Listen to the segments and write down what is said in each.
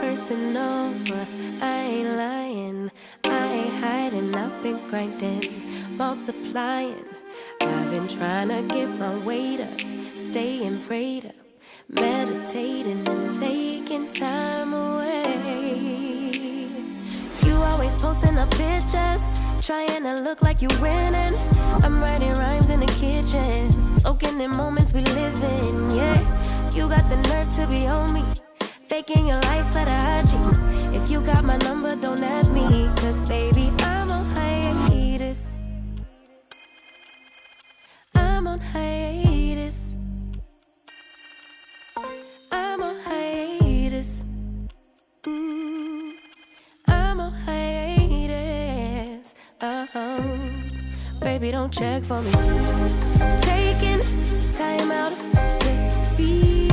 personal. I ain't lying, I ain't hiding. I've been grinding, multiplying. I've been trying to get my weight up, staying prayed up, meditating and taking time away. You always posting up pictures, trying to look like you winning. I'm writing rhymes in the kitchen, soaking in moments we live in, yeah. You got the nerve to be on me, faking your life for the IG. If you got my number, don't add me, cause baby, I'm on hiatus. I'm on hiatus. I'm on hiatus. I'm on hiatus. Baby, don't check for me. Taking time out to be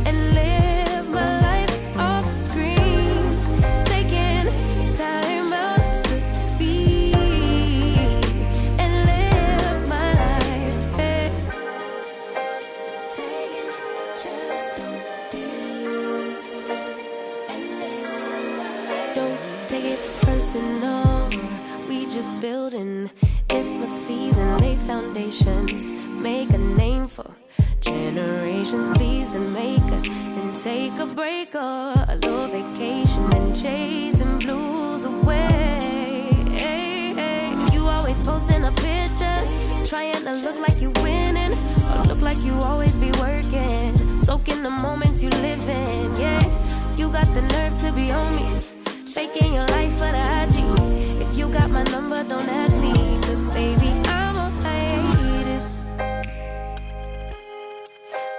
and live my life off screen. Taking time out to be and live my life. Hey. Taking just don't be and live my life. Don't take it personal. We just building. It's my season, lay foundation. Make a name for generations, please, and make a and take a break or a little vacation and chasing blues away. Hey, hey. You always posting up pictures, trying to look like you winning, or look like you always be working, soaking the moments you live in. Yeah, you got the nerve to be on me, faking your life for the IG. If you got my number, don't add me, cause baby, I'm on hiatus.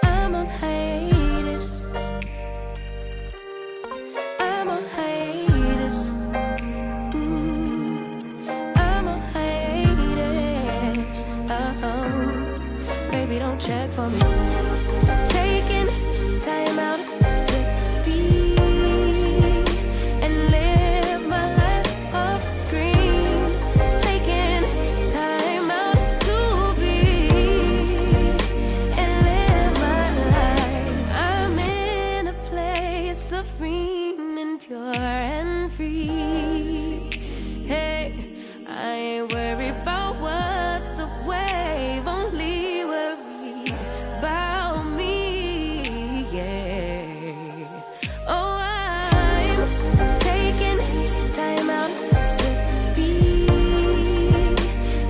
I'm on hiatus. I'm on hiatus. I'm on hiatus. Baby, don't check for me. Taking time out to be and live my life off screen. Taking time out to be and live my life. I'm in a place serene and pure and free. Hey, I ain't worried about what's the wave, only worry about me, yeah. Oh, I'm taking time out to be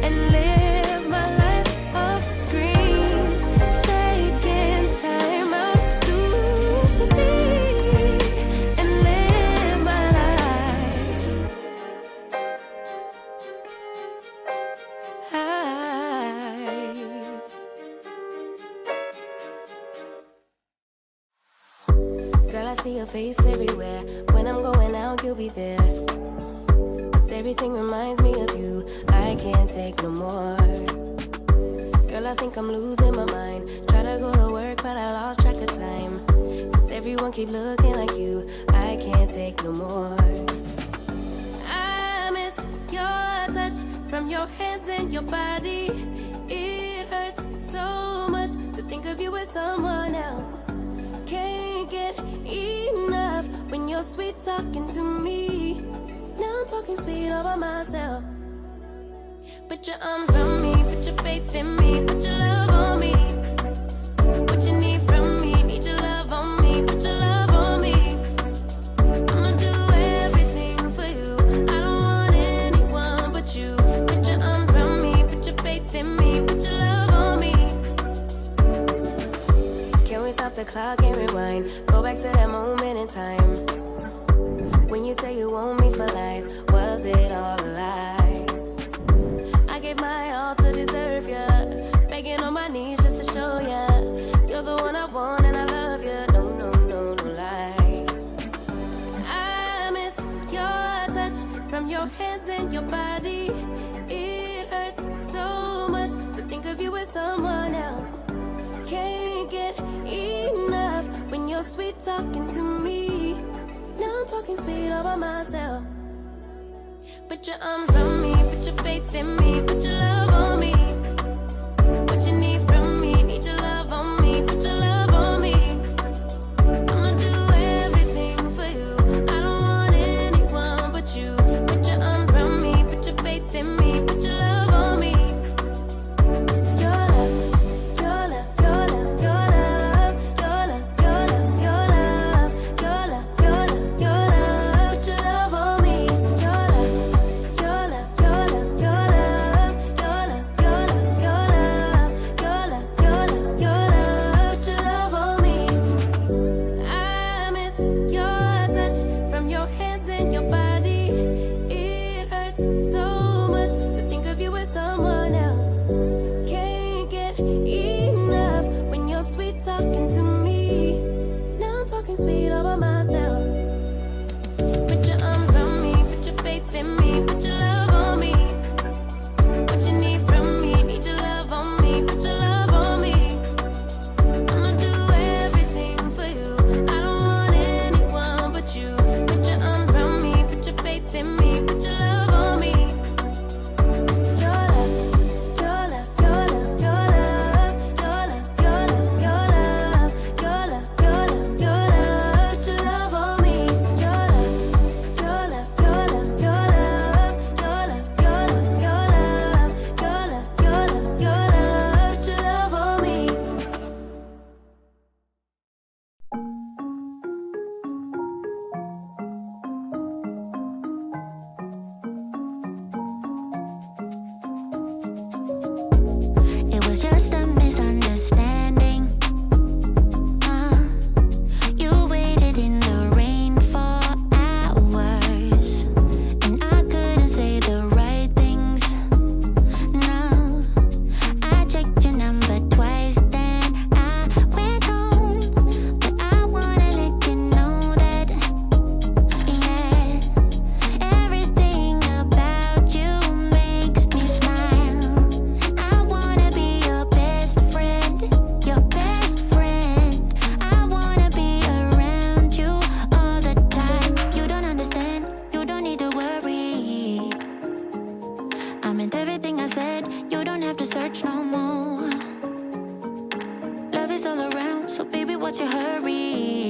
and live my life off screen. Taking time out to be and live my life. Girl, I see your face everywhere. When I'm going out, you'll be there. 'Cause everything reminds me of you. I can't take no more. Girl, I think I'm losing my mind. Try to go to work, but I lost track of time. 'Cause everyone keep looking like you. I can't take no more. I miss your touch from your hands and your body. It hurts so much to think of you as someone else. Can't get enough when you're sweet talking to me. Now I'm talking sweet all by myself. Put your arms around me, put your faith in me, put your love on me. What you need from me, need your love on me, put your love on me. I'ma do everything for you. I don't want anyone but you. Put your arms around me, put your faith in me, put your love on me. Can we stop the clock and rewind? Go back to that moment in time when you say you want me for life. Was it all a lie? I gave my all to deserve ya, begging on my knees just to show ya you're the one I want and I love ya. No, no, no, no lie. I miss your touch from your hands and your body. It hurts so much to think of you as someone else. Can't get enough when you're sweet talking to me. Now I'm talking sweet all by myself. Put your arms around me, put your faith in me, put your love on me. What you need from me, need your love on me, put your love on me. I'ma do everything everything I said. You don't have to search no more. Love is all around, so baby, what's your hurry?